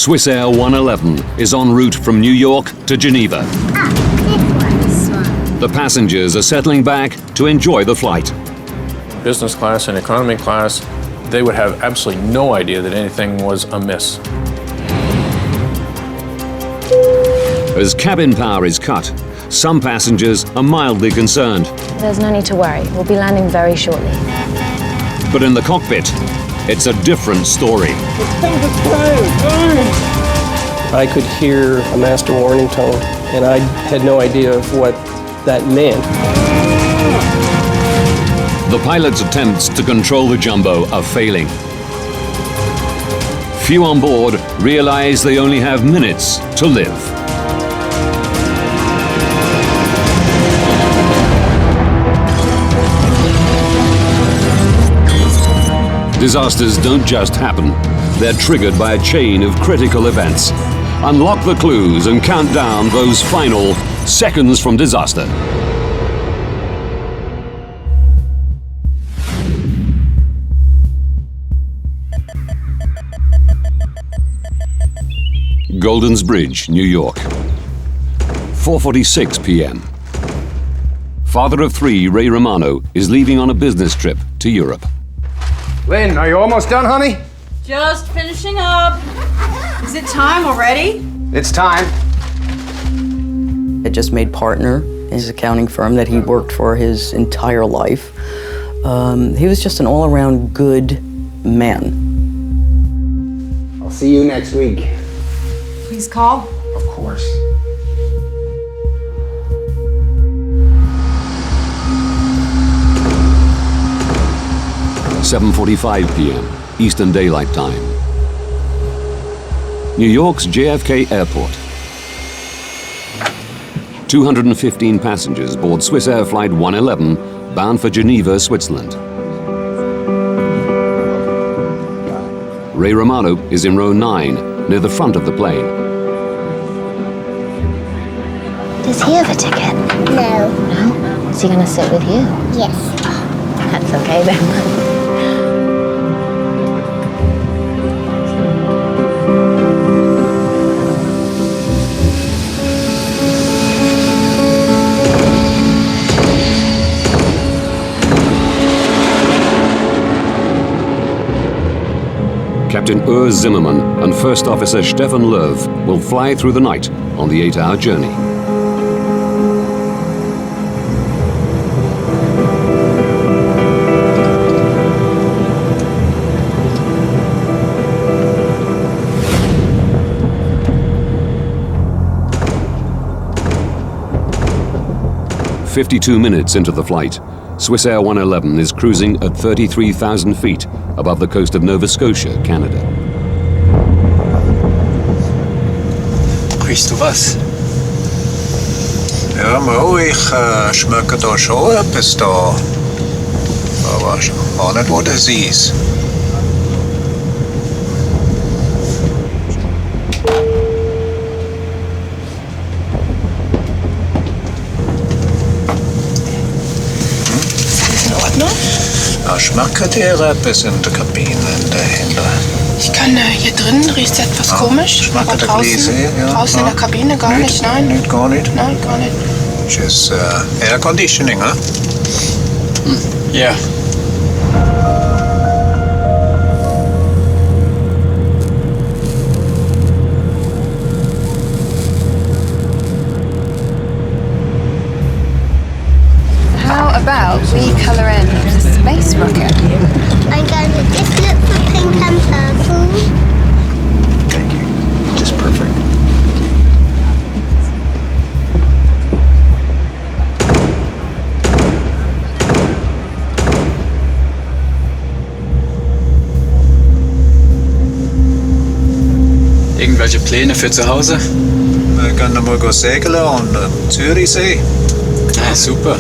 Swissair 111 is en route from New York to Geneva. The passengers are settling back to enjoy the flight. Business class and economy class, they would have absolutely no idea that anything was amiss. As cabin power is cut, some passengers are mildly concerned. There's no need to worry. We'll be landing very shortly. But in the cockpit, it's a different story. I could hear a master warning tone, and I had no idea of what that meant. The pilot's attempts to control the jumbo are failing. Few on board realize they only have minutes to live. Disasters don't just happen. They're triggered by a chain of critical events. Unlock the clues and count down those final seconds from disaster. Golden's Bridge, New York. 4:46 p.m. Father of three, Ray Romano, is leaving on a business trip to Europe. Lynn, are you almost done, honey? Just finishing up. Is it time already? It's time. I just made partner in his accounting firm that he worked for his entire life. He was just an all-around good man. I'll see you next week. Please call. Of course. – 7:45 p.m. Eastern Daylight Time. New York's JFK Airport. 215 passengers board Swissair Flight 111 bound for Geneva, Switzerland. Ray Romano is in row 9, near the front of the plane. Does he have a ticket? No. No? Is he going to sit with you? Yes. That's okay then. Captain Urs Zimmermann and First Officer Stefan Löw will fly through the night on the 8-hour journey. "52 minutes into the flight, Swissair 111 is cruising at 33,000 feet above the coast of Nova Scotia, Canada. Riechst du was? Ja, Mo, ich schmecke da schon etwas da. Aber ich weiß auch nicht, wo das ist. Schmeckt dir etwas in der Kabine dahinter? Ich kann hier drinnen riecht es etwas komisch, aber draußen, draußen in der Kabine gar nicht, nein. Nicht, gar nicht? Nein, gar nicht. Das ist Air Conditioning, ne? Ja. How about we colour in a space rocket? I'm going to just look for pink and purple. Thank you. Just perfect. Irgendwelche Pläne für zu Hause? Wir können mal segeln an Zürichsee. Ah, super.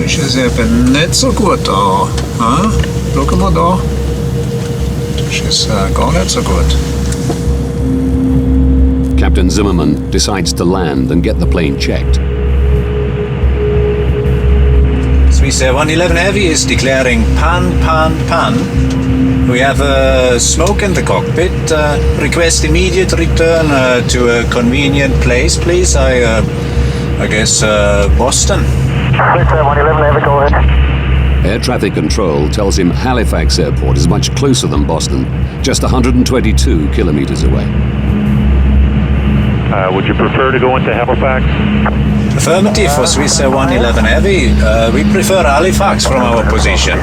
Ist es eben nicht so gut da. Hm? Schau mal da. Das ist gar nicht so gut. Captain Zimmermann decides to land and get the plane checked. Swiss Air 111 Heavy is declaring pan. We have smoke in the cockpit. Request immediate return to a convenient place, please. I guess Boston. Swiss Air 111 Heavy, go ahead. Air traffic control tells him Halifax Airport is much closer than Boston, just 122 kilometers away. Would you prefer to go into Halifax? Affirmative for Swiss Air 111 Heavy. We prefer Halifax from our position.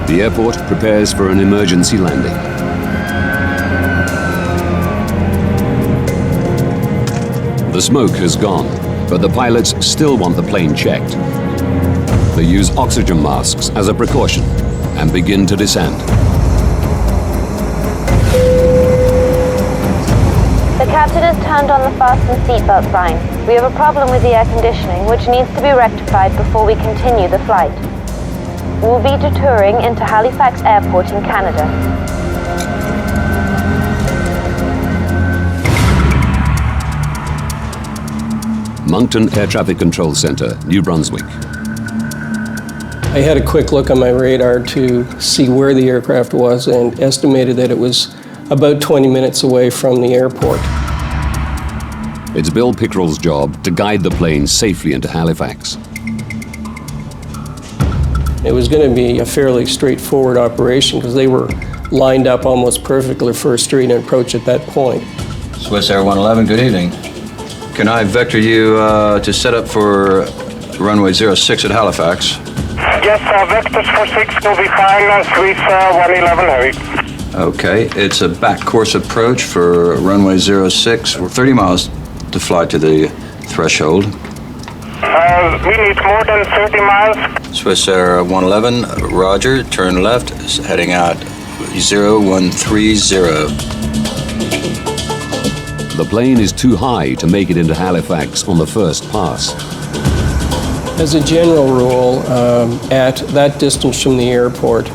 The airport prepares for an emergency landing. The smoke has gone, but the pilots still want the plane checked. They use oxygen masks as a precaution and begin to descend. The captain has turned on the fasten seatbelt sign. We have a problem with the air conditioning, which needs to be rectified before we continue the flight. We'll be detouring into Halifax Airport in Canada. Moncton Air Traffic Control Center, New Brunswick. I had a quick look on my radar to see where the aircraft was and estimated that it was about 20 minutes away from the airport. It's Bill Pickrell's job to guide the plane safely into Halifax. It was going to be a fairly straightforward operation because they were lined up almost perfectly for a straight approach at that point. Swiss Air 111, good evening. Can I vector you to set up for runway 06 at Halifax? Yes, vectors for 6 will be fine, Swiss 111 Heavy. Okay, it's a back course approach for runway 06. We're 30 miles to fly to the threshold. We need more than 30 miles. Swiss Air 111, roger, turn left, heading out 0130. The plane is too high to make it into Halifax on the first pass. As a general rule, at that distance from the airport,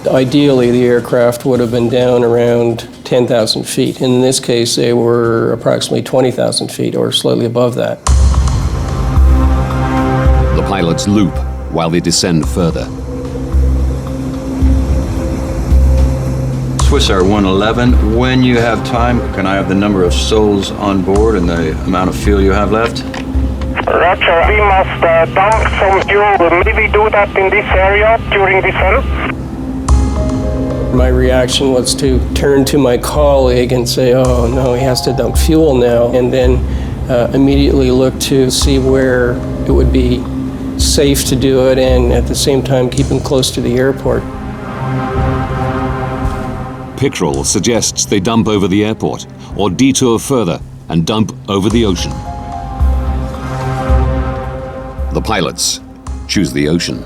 ideally the aircraft would have been down around 10,000 feet. In this case, they were approximately 20,000 feet or slightly above that. The pilots loop while they descend further. Swiss Air 111, when you have time, can I have the number of souls on board and the amount of fuel you have left? Roger, we must dump some fuel. Maybe do that in this area during descent. My reaction was to turn to my colleague and say, oh no, he has to dump fuel now, and then immediately look to see where it would be safe to do it and at the same time keep him close to the airport. Pickrell suggests they dump over the airport or detour further and dump over the ocean. The pilots choose the ocean.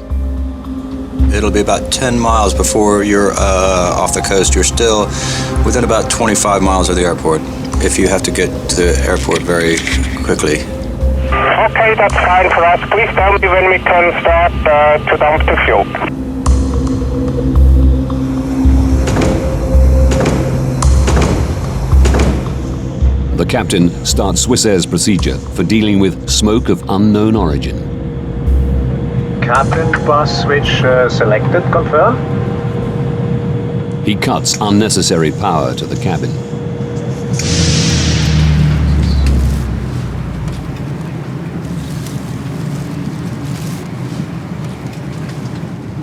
It'll be about 10 miles before you're off the coast. You're still within about 25 miles of the airport if you have to get to the airport very quickly. Okay, that's fine for us. Please tell me when we can start to dump the fuel. The captain starts Swiss Air's procedure for dealing with smoke of unknown origin. Captain, bus switch selected, confirm? He cuts unnecessary power to the cabin.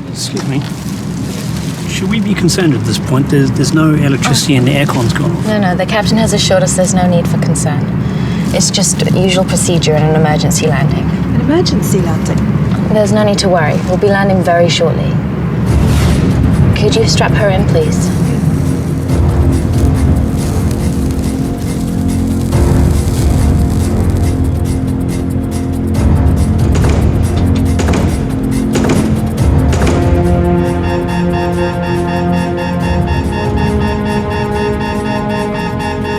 Excuse me. Should we be concerned at this point? There's no electricity and the aircon's gone off. No, the captain has assured us there's no need for concern. It's just usual procedure in an emergency landing. An emergency landing? There's no need to worry. We'll be landing very shortly. Could you strap her in, please?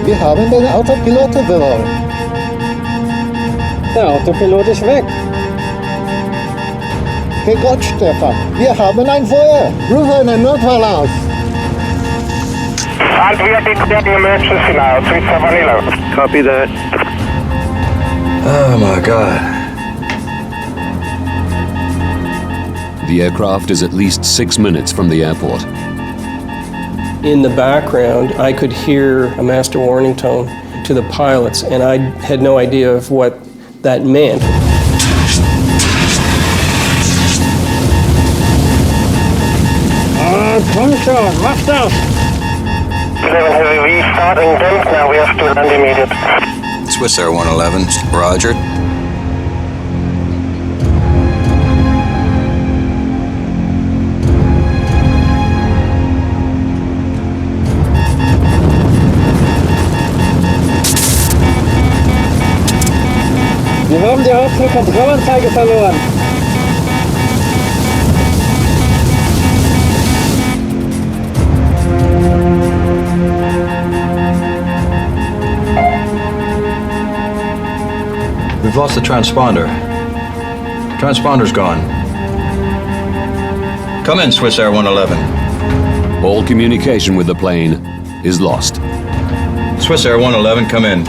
Wir haben den Autopiloten verloren. Der Autopilot ist weg. Hey Gott, Stefan, wir haben ein Feuer. Rufe einen Notfall aus. And we are declaring emergency now, Swiss 111. Copy that. Oh my God. The aircraft is at least 6 minutes from the airport. In the background, I could hear a master warning tone to the pilots, and I had no idea of what that meant. Komm, mach das! 11 Heavy, we starting damp now, we have to land immediate. Swiss Air 111, roger. Wir haben die Hauptflugkontrollanzeige verloren. We've lost the transponder. Transponder's gone. Come in, Swiss Air 111. All communication with the plane is lost. Swiss Air 111, come in.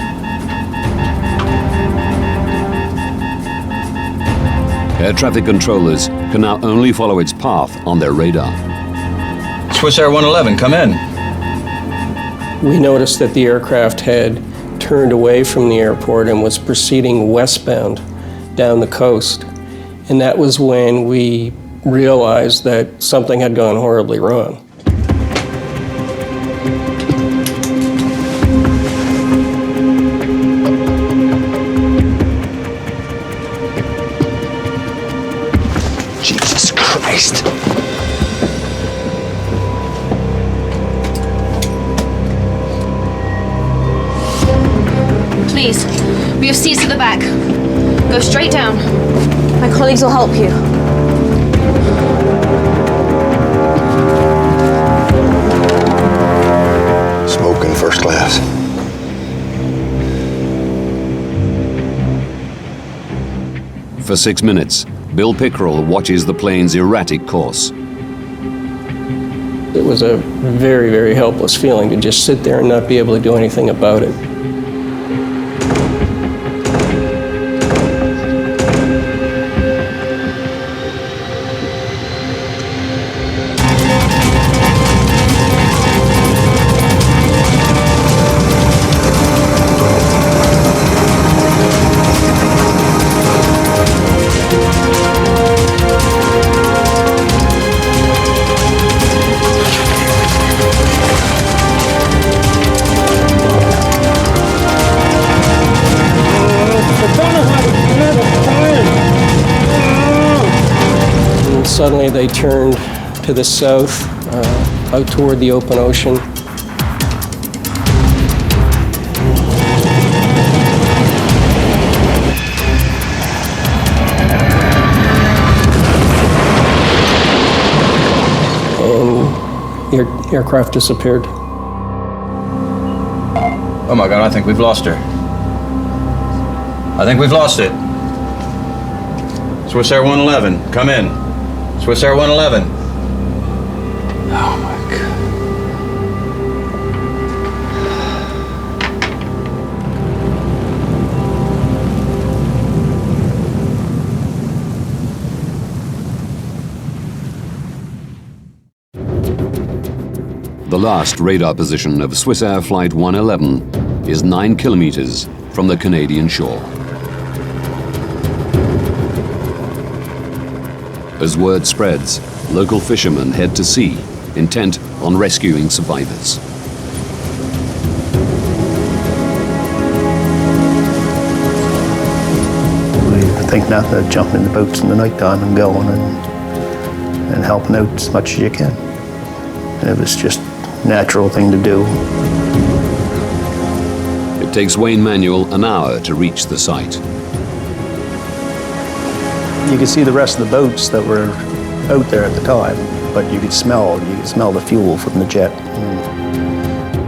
Air traffic controllers can now only follow its path on their radar. Swiss Air 111, come in. We noticed that the aircraft had turned away from the airport and was proceeding westbound down the coast. And that was when we realized that something had gone horribly wrong. Jesus Christ. Please, we have seats at the back. Go straight down. My colleagues will help you. Smoking first class. For 6 minutes, Bill Pickerel watches the plane's erratic course. It was a very, very helpless feeling to just sit there and not be able to do anything about it. Suddenly they turned to the south, out toward the open ocean. And the aircraft disappeared. Oh my God, I think we've lost her. I think we've lost it. Swiss Air 111, come in. Swiss Air 111. Oh my God. The last radar position of Swiss Air Flight 111 is 9 kilometers from the Canadian shore. As word spreads, local fishermen head to sea, intent on rescuing survivors. We think nothing of jumping in the boats in the night time and going and helping out as much as you can. And it was just a natural thing to do. It takes Wayne Manuel an hour to reach the site. You could see the rest of the boats that were out there at the time, but you could smell the fuel from the jet.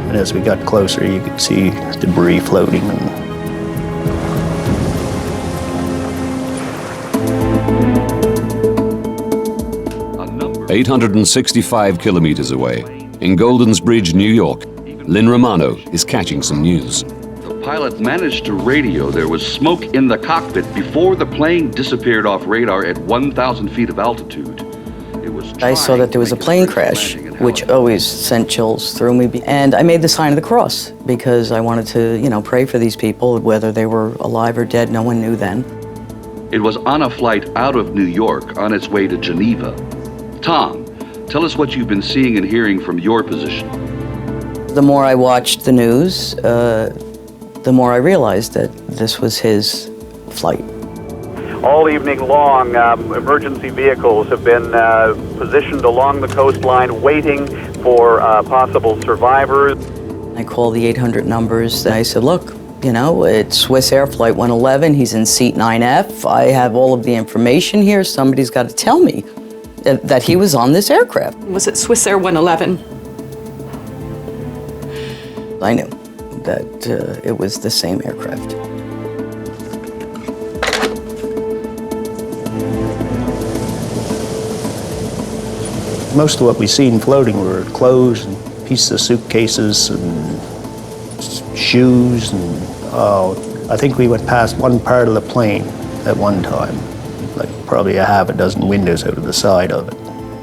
And as we got closer, you could see debris floating. 865 kilometers away, in Goldens Bridge, New York, Lynn Romano is catching some news. pilot managed to radio there was smoke in the cockpit before the plane disappeared off radar at 1,000 feet of altitude. I saw that there was a plane crash, which always sent chills through me. And I made the sign of the cross because I wanted to, pray for these people, whether they were alive or dead. No one knew then. It was on a flight out of New York on its way to Geneva. Tom, tell us what you've been seeing and hearing from your position. The more I watched the news, the more I realized that this was his flight. All evening long, emergency vehicles have been positioned along the coastline waiting for possible survivors. I called the 800 numbers and I said, look, it's Swiss Air Flight 111. He's in seat 9F. I have all of the information here. Somebody's got to tell me that he was on this aircraft. Was it Swiss Air 111? I knew that it was the same aircraft. Most of what we seen floating were clothes and pieces of suitcases and shoes and I think we went past one part of the plane at one time, like probably a half a dozen windows out of the side of it.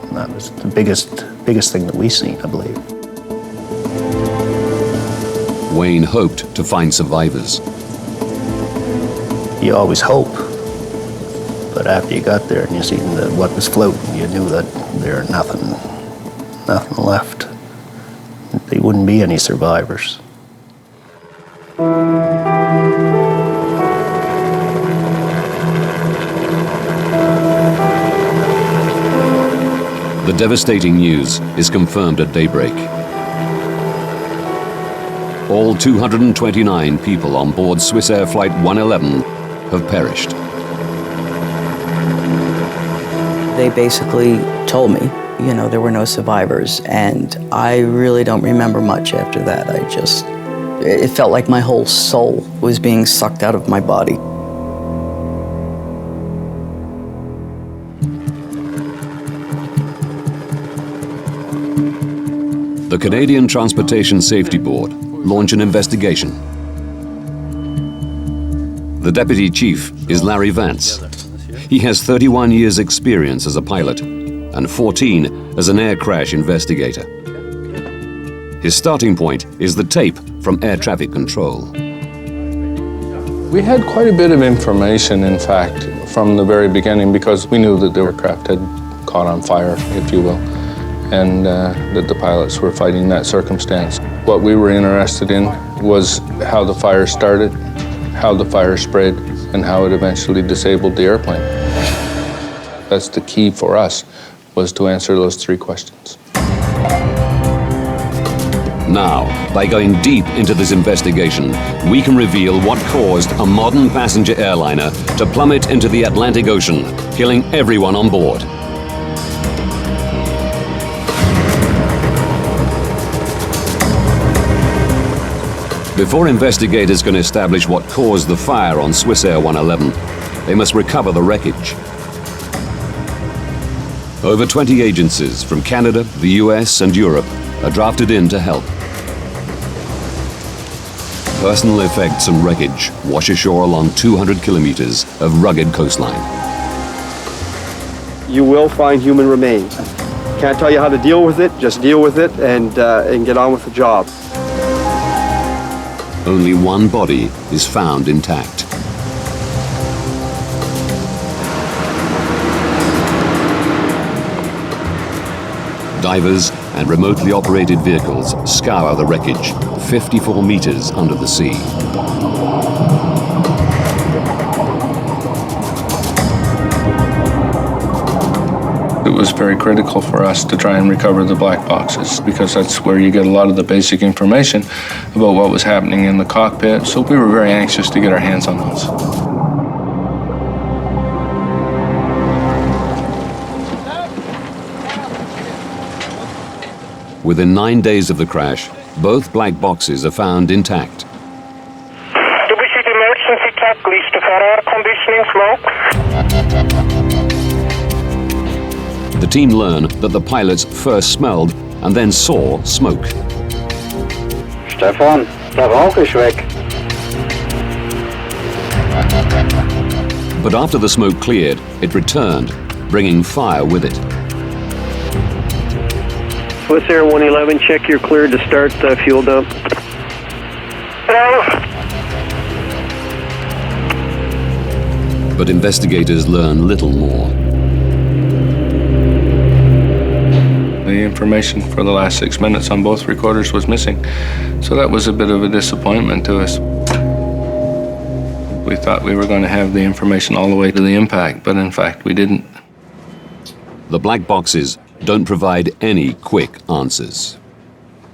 And that was the biggest thing that we seen, I believe. Wayne hoped to find survivors. You always hope, but after you got there and you seen what was floating, you knew that there was nothing left. There wouldn't be any survivors. The devastating news is confirmed at daybreak. All 229 people on board Swiss Air Flight 111 have perished. They basically told me, there were no survivors, and I really don't remember much after that. It felt like my whole soul was being sucked out of my body. The Canadian Transportation Safety Board launched an investigation. The deputy chief is Larry Vance. He has 31 years' experience as a pilot and 14 as an air crash investigator. His starting point is the tape from air traffic control. We had quite a bit of information, in fact, from the very beginning because we knew that the aircraft had caught on fire, if you will, and that the pilots were fighting that circumstance. What we were interested in was how the fire started, how the fire spread, and how it eventually disabled the airplane. That's the key for us, was to answer those three questions. Now, by going deep into this investigation, we can reveal what caused a modern passenger airliner to plummet into the Atlantic Ocean, killing everyone on board. Before investigators can establish what caused the fire on Swiss Air 111, they must recover the wreckage. Over 20 agencies from Canada, the US, and Europe are drafted in to help. Personal effects and wreckage wash ashore along 200 kilometers of rugged coastline. You will find human remains. Can't tell you how to deal with it, just deal with it and get on with the job. Only one body is found intact. Divers and remotely operated vehicles scour the wreckage 54 meters under the sea. It was very critical for us to try and recover the black boxes because that's where you get a lot of the basic information about what was happening in the cockpit. So we were very anxious to get our hands on those. Within 9 days of the crash, both black boxes are found intact. Do we see the emergency checklist for air conditioning smoke? The team learn that the pilots first smelled and then saw smoke. Stefan, der Rauch ist weg. But after the smoke cleared, it returned, bringing fire with it. Swiss Air 111, check you're cleared to start the fuel dump. But investigators learn little more. The information for the last 6 minutes on both recorders was missing, so that was a bit of a disappointment to us. We thought we were going to have the information all the way to the impact, but in fact we didn't. The black boxes don't provide any quick answers.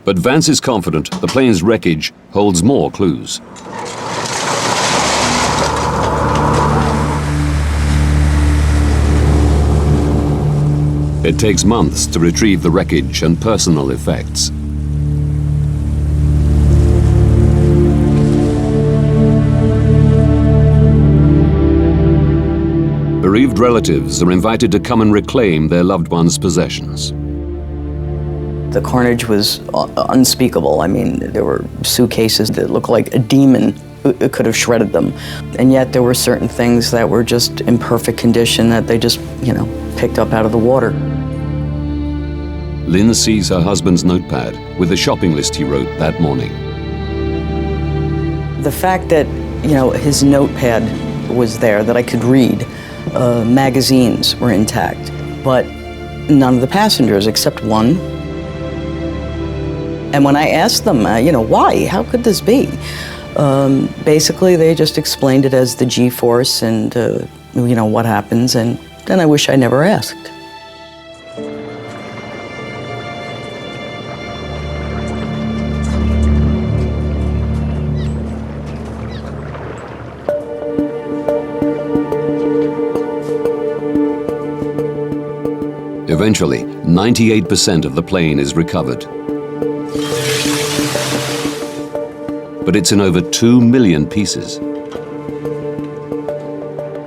But Vance is confident the plane's wreckage holds more clues. It takes months to retrieve the wreckage and personal effects. Bereaved relatives are invited to come and reclaim their loved ones' possessions. The carnage was unspeakable. I mean, there were suitcases that looked like a demon could have shredded them. And yet there were certain things that were just in perfect condition that they just, picked up out of the water. Lynn sees her husband's notepad with the shopping list he wrote that morning. The fact that, his notepad was there that I could read, magazines were intact, but none of the passengers except one. And when I asked them, why? How could this be? Basically, they just explained it as the G-force and, what happens, and then I wish I never asked. Eventually, 98% of the plane is recovered. But it's in over 2 million pieces.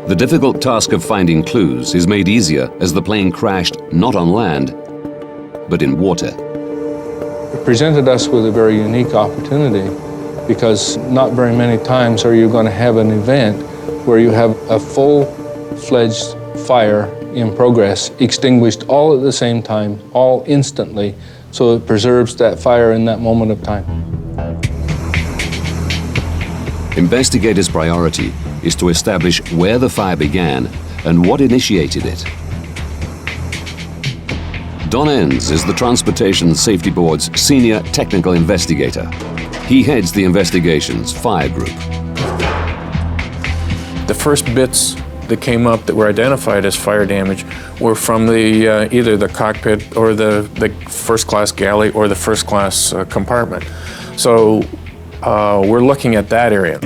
The difficult task of finding clues is made easier as the plane crashed not on land, but in water. It presented us with a very unique opportunity because not very many times are you going to have an event where you have a full-fledged fire in progress, extinguished all at the same time, all instantly, so it preserves that fire in that moment of time. Investigators' priority is to establish where the fire began and what initiated it. Don Enns is the Transportation Safety Board's senior technical investigator. He heads the investigation's fire group. The first bits that came up that were identified as fire damage were from the either the cockpit or the first-class galley or the first-class compartment. So we're looking at that area.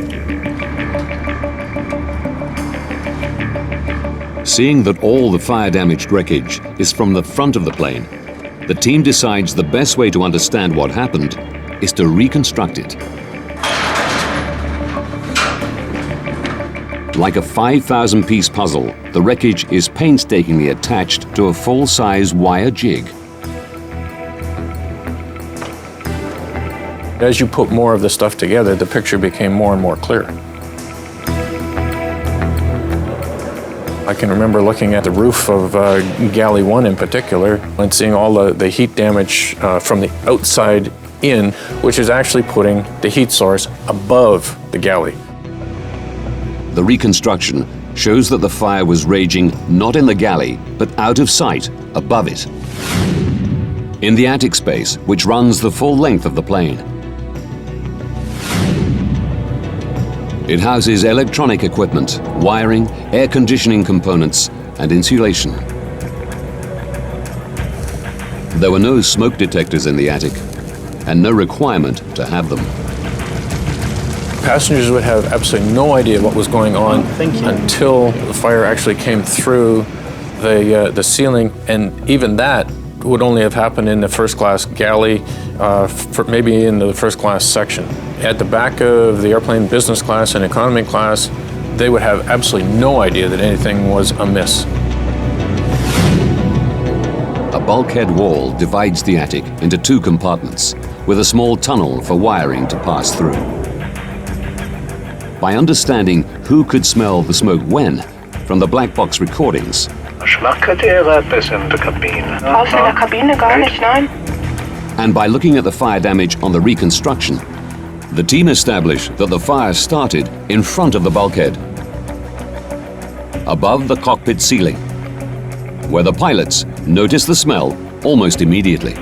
Seeing that all the fire-damaged wreckage is from the front of the plane, the team decides the best way to understand what happened is to reconstruct it. Like a 5,000-piece puzzle, the wreckage is painstakingly attached to a full-size wire jig. As you put more of the stuff together, the picture became more and more clear. I can remember looking at the roof of Galley 1 in particular and seeing all the heat damage from the outside in, which is actually putting the heat source above the galley. The reconstruction shows that the fire was raging not in the galley, but out of sight, above it. In the attic space, which runs the full length of the plane. It houses electronic equipment, wiring, air conditioning components, and insulation. There were no smoke detectors in the attic, and no requirement to have them. Passengers would have absolutely no idea what was going on until the fire actually came through the ceiling, and even that would only have happened in the first-class galley, maybe in the first-class section. At the back of the airplane, business class and economy class, they would have absolutely no idea that anything was amiss. A bulkhead wall divides the attic into 2 compartments, with a small tunnel for wiring to pass through. By understanding who could smell the smoke when, from the black box recordings. And by looking at the fire damage on the reconstruction, the team established that the fire started in front of the bulkhead, above the cockpit ceiling, where the pilots noticed the smell almost immediately.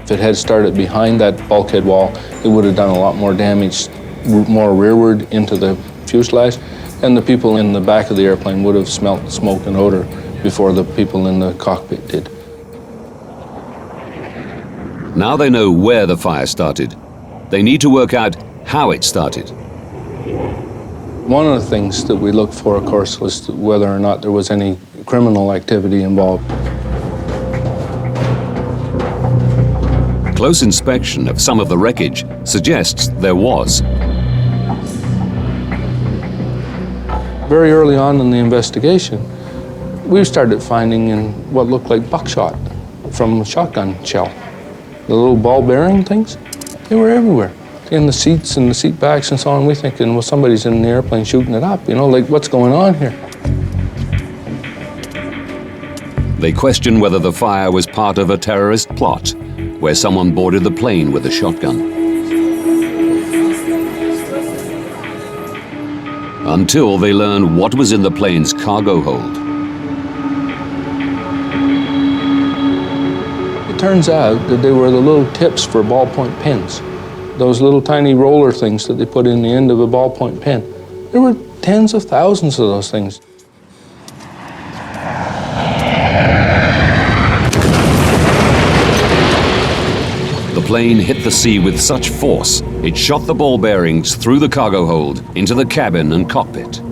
If it had started behind that bulkhead wall, it would have done a lot more damage, more rearward into the fuselage, and the people in the back of the airplane would have smelt smoke and odor before the people in the cockpit did. Now they know where the fire started. They need to work out how it started. One of the things that we looked for, of course, was whether or not there was any criminal activity involved. Close inspection of some of the wreckage suggests there was. Very early on in the investigation, we started finding in what looked like buckshot from a shotgun shell. The little ball bearing things, they were everywhere. In the seats and the seat backs and so on, we're thinking, well, somebody's in the airplane shooting it up, you know, like what's going on here? They question whether the fire was part of a terrorist plot, where someone boarded the plane with a shotgun. Until they learn what was in the plane's cargo hold. It turns out that they were the little tips for ballpoint pens. Those little tiny roller things that they put in the end of a ballpoint pen. There were tens of thousands of those things. The plane hit the sea with such force, it shot the ball bearings through the cargo hold into the cabin and cockpit.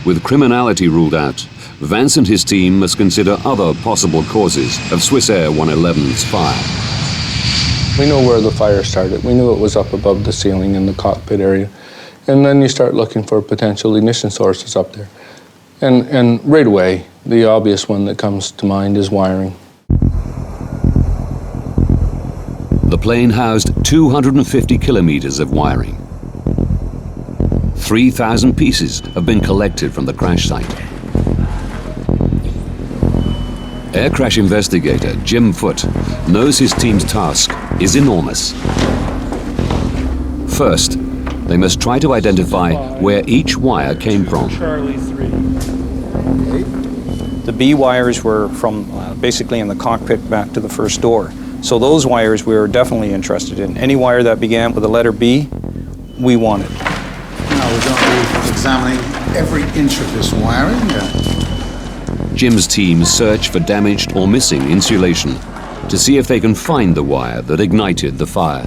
With criminality ruled out, Vance and his team must consider other possible causes of Swiss Air 111's fire. We know where the fire started. We knew it was up above the ceiling in the cockpit area. And then you start looking for potential ignition sources up there. And right away, the obvious one that comes to mind is wiring. The plane housed 250 kilometers of wiring. 3,000 pieces have been collected from the crash site. Air crash investigator Jim Foote knows his team's task is enormous. First, they must try to identify where each wire came from. The B wires were from basically in the cockpit back to the first door. So those wires we were definitely interested in. Any wire that began with the letter B, we wanted. Now we're going to be examining every inch of this wiring. Jim's team search for damaged or missing insulation to see if they can find the wire that ignited the fire.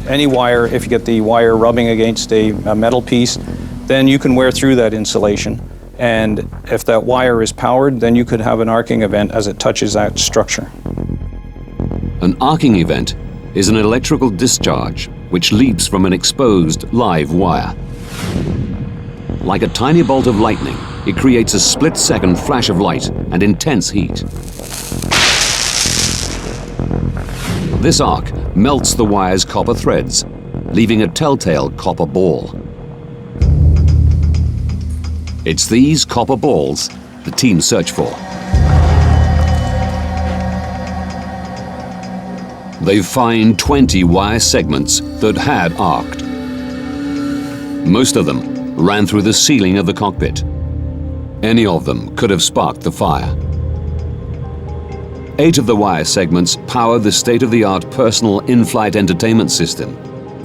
Any wire, if you get the wire rubbing against a metal piece, then you can wear through that insulation. And if that wire is powered, then you could have an arcing event as it touches that structure. An arcing event is an electrical discharge which leaps from an exposed live wire. Like a tiny bolt of lightning, it creates a split-second flash of light and intense heat. This arc melts the wire's copper threads, leaving a telltale copper ball. It's these copper balls the team search for. They find 20 wire segments that had arced. Most of them ran through the ceiling of the cockpit. Any of them could have sparked the fire. 8 of the wire segments powered the state-of-the-art personal in-flight entertainment system,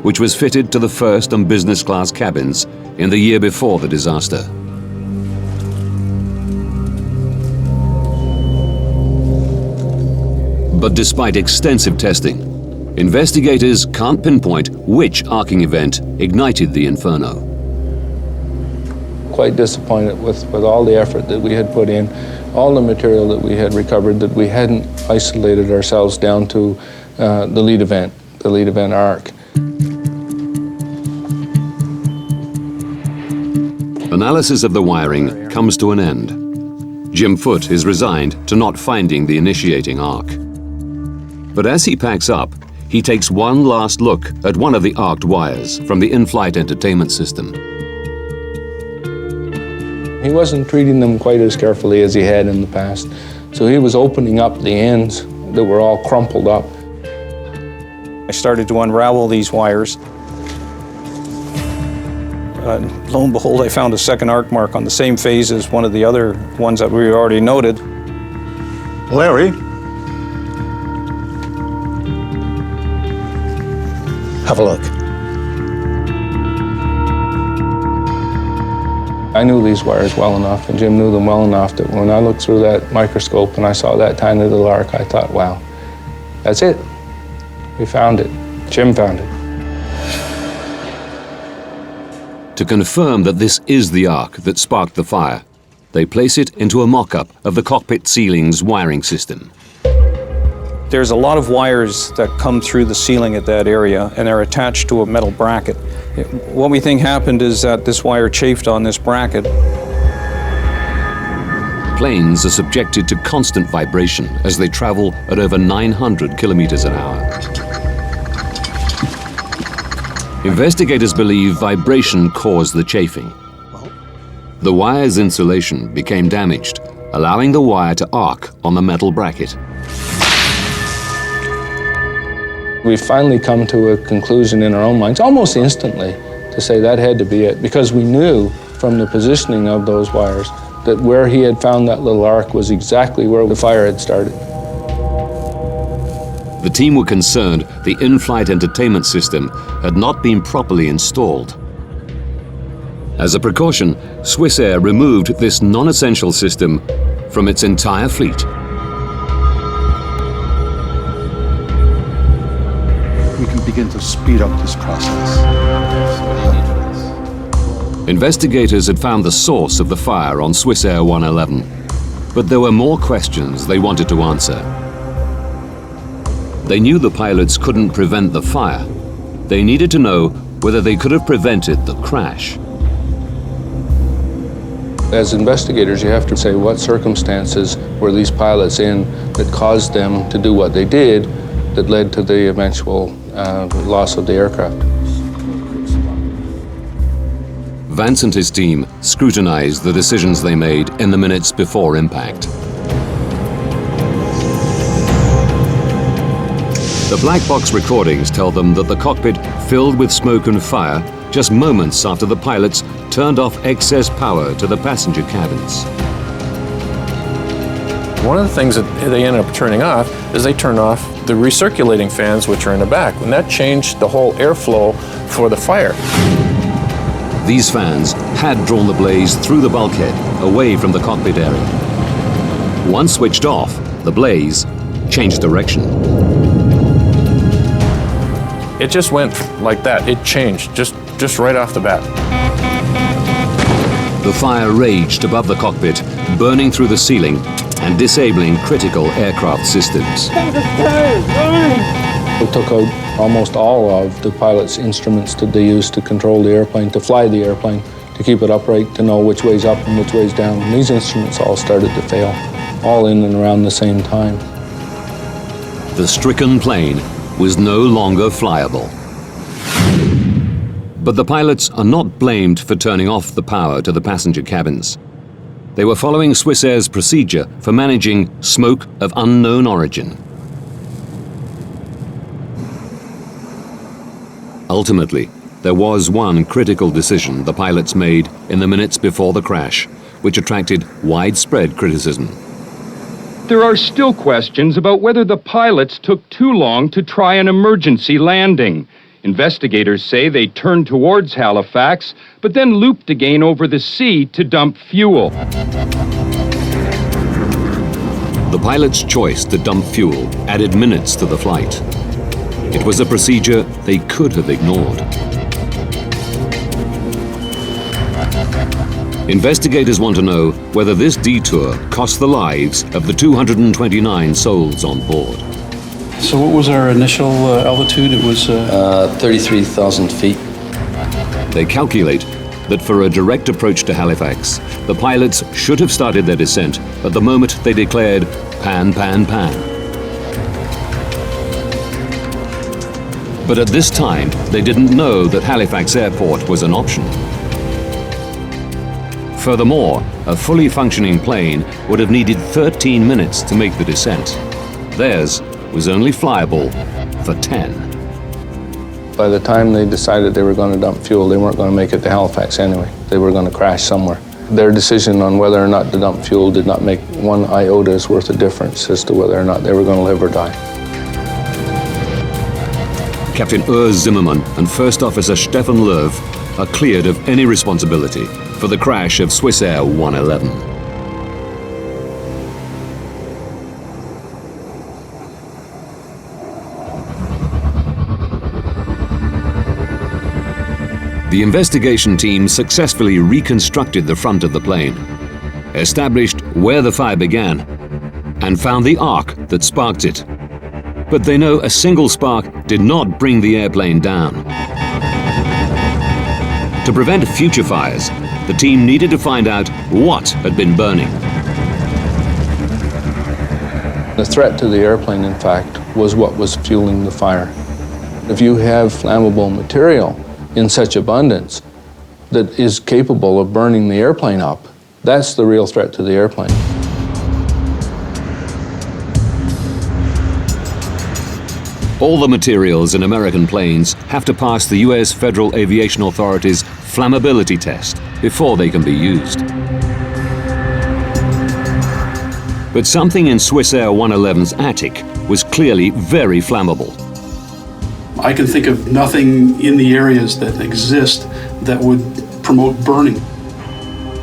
which was fitted to the first and business class cabins in the year before the disaster. But despite extensive testing, investigators can't pinpoint which arcing event ignited the inferno. Quite disappointed with all the effort that we had put in, all the material that we had recovered, that we hadn't isolated ourselves down to the lead event arc. Analysis of the wiring comes to an end. Jim Foote is resigned to not finding the initiating arc. But as he packs up, he takes one last look at one of the arced wires from the in-flight entertainment system. He wasn't treating them quite as carefully as he had in the past, so he was opening up the ends that were all crumpled up. I started to unravel these wires. Lo and behold, I found a second arc mark on the same phase as one of the other ones that we already noted. Larry? Have a look. I knew these wires well enough, and Jim knew them well enough, that when I looked through that microscope and I saw that tiny little arc, I thought, wow, that's it. We found it. Jim found it. To confirm that this is the arc that sparked the fire, they place it into a mock-up of the cockpit ceiling's wiring system. There's a lot of wires that come through the ceiling at that area, and they're attached to a metal bracket. What we think happened is that this wire chafed on this bracket. Planes are subjected to constant vibration as they travel at over 900 kilometers an hour. Investigators believe vibration caused the chafing. The wire's insulation became damaged, allowing the wire to arc on the metal bracket. We finally come to a conclusion in our own minds, almost instantly, to say that had to be it, because we knew from the positioning of those wires that where he had found that little arc was exactly where the fire had started. The team were concerned the in-flight entertainment system had not been properly installed. As a precaution, Swissair removed this non-essential system from its entire fleet. We can begin to speed up this process. Investigators had found the source of the fire on Swissair 111, but there were more questions they wanted to answer. They knew the pilots couldn't prevent the fire. They needed to know whether they could have prevented the crash. As investigators, you have to say what circumstances were these pilots in that caused them to do what they did that led to the eventual loss of the aircraft. Vance and his team scrutinized the decisions they made in the minutes before impact. The black box recordings tell them that the cockpit filled with smoke and fire just moments after the pilots turned off excess power to the passenger cabins. One of the things that they ended up turning off is they turned off the recirculating fans, which are in the back, and that changed the whole airflow for the fire. These fans had drawn the blaze through the bulkhead, away from the cockpit area. Once switched off, the blaze changed direction. It just went like that. It changed just right off the bat. The fire raged above the cockpit, burning through the ceiling and disabling critical aircraft systems. We took out almost all of the pilot's instruments that they used to control the airplane, to fly the airplane, to keep it upright, to know which way's up and which way's down. And these instruments all started to fail, all in and around the same time. The stricken plane was no longer flyable. But the pilots are not blamed for turning off the power to the passenger cabins. They were following Swissair's procedure for managing smoke of unknown origin. Ultimately, there was one critical decision the pilots made in the minutes before the crash, which attracted widespread criticism. There are still questions about whether the pilots took too long to try an emergency landing. Investigators say they turned towards Halifax, but then looped again over the sea to dump fuel. The pilot's choice to dump fuel added minutes to the flight. It was a procedure they could have ignored. Investigators want to know whether this detour cost the lives of the 229 souls on board. So what was our initial altitude? It was 33,000 feet. They calculate that for a direct approach to Halifax, the pilots should have started their descent at the moment they declared pan, pan, pan. But at this time, they didn't know that Halifax Airport was an option. Furthermore, a fully functioning plane would have needed 13 minutes to make the descent. Theirs was only flyable for 10. By the time they decided they were going to dump fuel, they weren't going to make it to Halifax anyway. They were going to crash somewhere. Their decision on whether or not to dump fuel did not make one iota's worth of difference as to whether or not they were going to live or die. Captain Urs Zimmermann and First Officer Stefan Löw are cleared of any responsibility for the crash of Swissair 111. The investigation team successfully reconstructed the front of the plane, established where the fire began, and found the arc that sparked it. But they know a single spark did not bring the airplane down. To prevent future fires, the team needed to find out what had been burning. The threat to the airplane, in fact, was what was fueling the fire. If you have flammable material in such abundance that is capable of burning the airplane up, that's the real threat to the airplane. All the materials in American planes have to pass the US Federal Aviation Authority's flammability test before they can be used. But something in Swissair 111's attic was clearly very flammable. I can think of nothing in the areas that exist that would promote burning.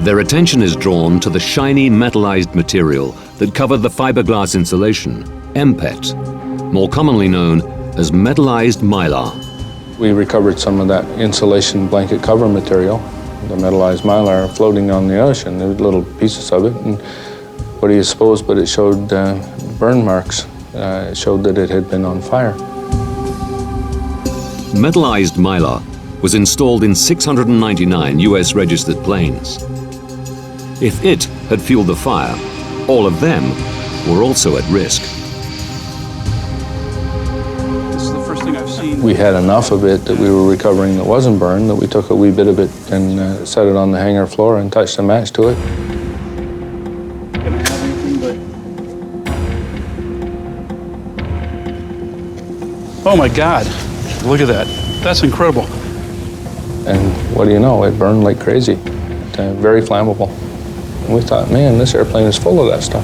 Their attention is drawn to the shiny metallized material that covered the fiberglass insulation, MPET, more commonly known as metallized mylar. We recovered some of that insulation blanket cover material, the metallized mylar, floating on the ocean. There were little pieces of it, and what do you suppose, but it showed burn marks. It showed that it had been on fire. Metallized mylar was installed in 699 US registered planes. If it had fueled the fire, all of them were also at risk. This is the first thing I've seen. We had enough of it that we were recovering that wasn't burned that we took a wee bit of it and set it on the hangar floor and touched a match to it. Oh my God, look at that. That's incredible. And what do you know, it burned like crazy. Very flammable. And we thought, man, this airplane is full of that stuff.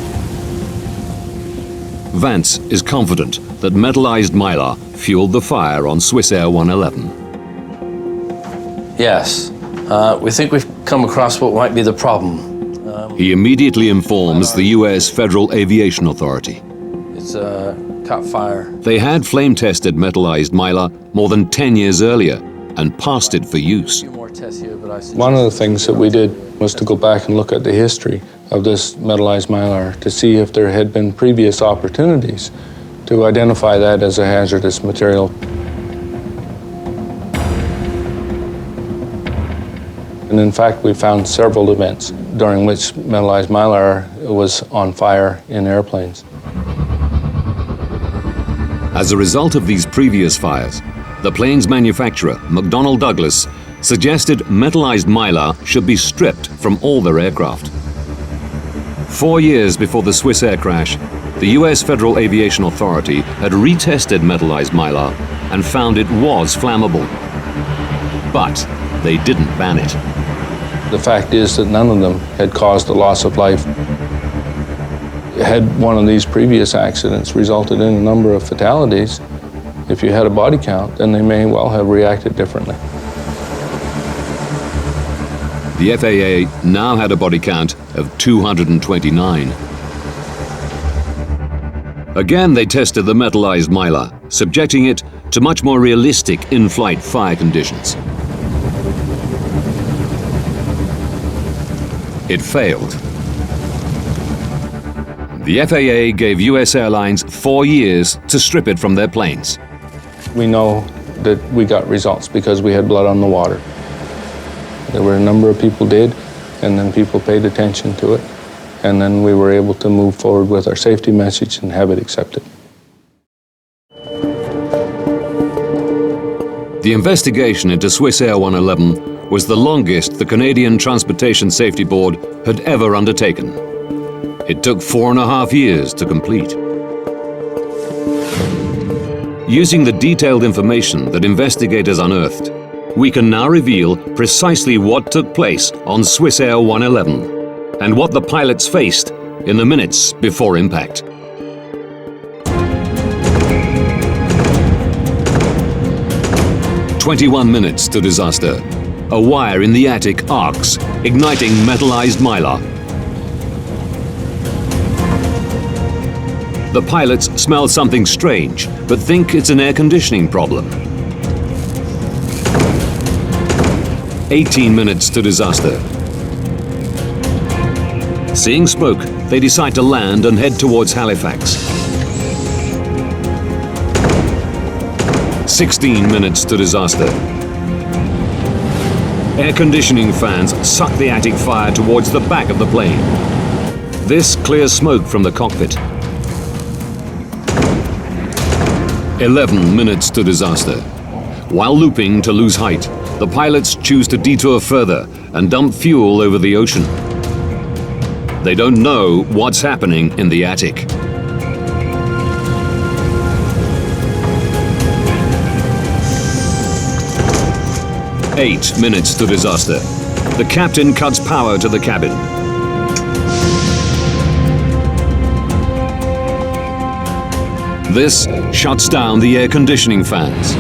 Vance is confident that metallized mylar fueled the fire on Swissair 111. Yes. We think we've come across what might be the problem. He immediately informs the US Federal Aviation Authority. It's caught fire. They had flame-tested metallized mylar more than 10 years earlier and passed it for use. One of the things that we did was to go back and look at the history of this metallized mylar to see if there had been previous opportunities to identify that as a hazardous material. And in fact, we found several events during which metallized mylar was on fire in airplanes. As a result of these previous fires, the plane's manufacturer, McDonnell Douglas, suggested metallized mylar should be stripped from all their aircraft. 4 years before the Swissair crash, the US Federal Aviation Authority had retested metallized mylar and found it was flammable. But they didn't ban it. The fact is that none of them had caused the loss of life. Had one of these previous accidents resulted in a number of fatalities, if you had a body count, then they may well have reacted differently. The FAA now had a body count of 229. Again, they tested the metallized mylar, subjecting it to much more realistic in-flight fire conditions. It failed. The FAA gave US airlines 4 years to strip it from their planes. We know that we got results because we had blood on the water. There were a number of people did, and then people paid attention to it, and then we were able to move forward with our safety message and have it accepted. The investigation into Swissair 111 was the longest the Canadian Transportation Safety Board had ever undertaken. It took 4.5 years to complete. Using the detailed information that investigators unearthed, we can now reveal precisely what took place on Swissair 111 and what the pilots faced in the minutes before impact. "21 minutes to disaster. A wire in the attic arcs, igniting metallized mylar. The pilots smell something strange, but think it's an air conditioning problem. 18 minutes to disaster. Seeing smoke, they decide to land and head towards Halifax. 16 minutes to disaster. Air conditioning fans suck the attic fire towards the back of the plane. This clears smoke from the cockpit. 11 minutes to disaster. While looping to lose height, the pilots choose to detour further and dump fuel over the ocean. They don't know what's happening in the attic. Eight minutes to disaster. The captain cuts power to the cabin. This shuts down the air conditioning fans,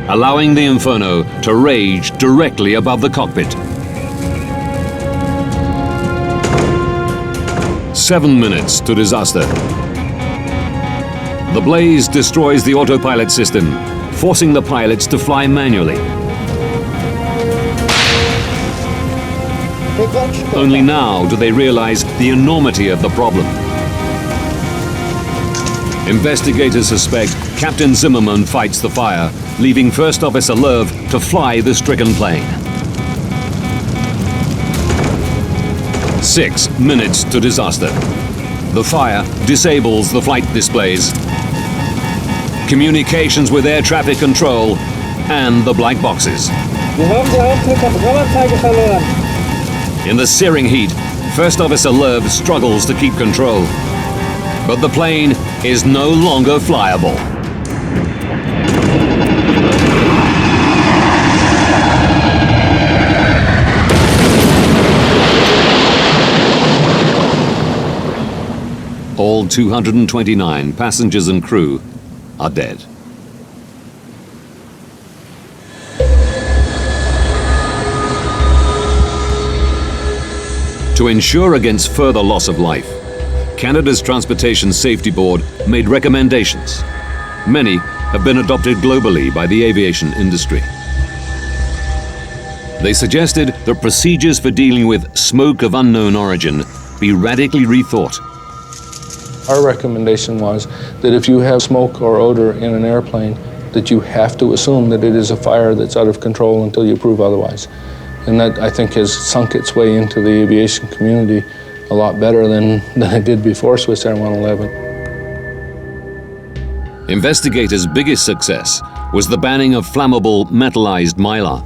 allowing the inferno to rage directly above the cockpit. 7 minutes to disaster. The blaze destroys the autopilot system, forcing the pilots to fly manually. Only now do they realize the enormity of the problem. Investigators suspect Captain Zimmerman fights the fire, leaving First Officer Lerv to fly the stricken plane. 6 minutes to disaster. The fire disables the flight displays, communications with air traffic control, and the black boxes. In the searing heat, First Officer Lerv struggles to keep control. But the plane is no longer flyable. All 229 passengers and crew are dead. To ensure against further loss of life, Canada's Transportation Safety Board made recommendations. Many have been adopted globally by the aviation industry. They suggested that procedures for dealing with smoke of unknown origin be radically rethought. Our recommendation was that if you have smoke or odor in an airplane, that you have to assume that it is a fire that's out of control until you prove otherwise. And that, I think, has sunk its way into the aviation community a lot better than it did before Swissair 111. Investigators' biggest success was the banning of flammable metallized mylar.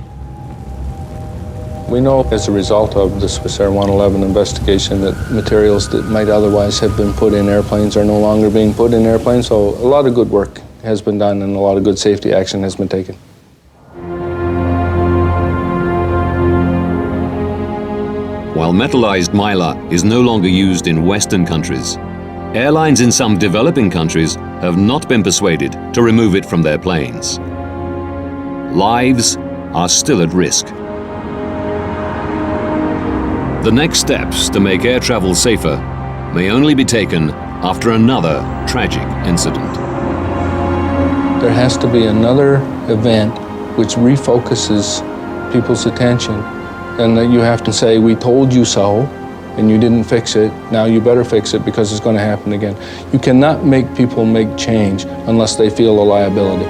We know as a result of the Swissair 111 investigation that materials that might otherwise have been put in airplanes are no longer being put in airplanes, so a lot of good work has been done and a lot of good safety action has been taken. While metallized mylar is no longer used in Western countries, airlines in some developing countries have not been persuaded to remove it from their planes. Lives are still at risk. The next steps to make air travel safer may only be taken after another tragic incident. There has to be another event which refocuses people's attention, and that you have to say, we told you so, and you didn't fix it, now you better fix it because it's going to happen again. You cannot make people make change unless they feel a liability.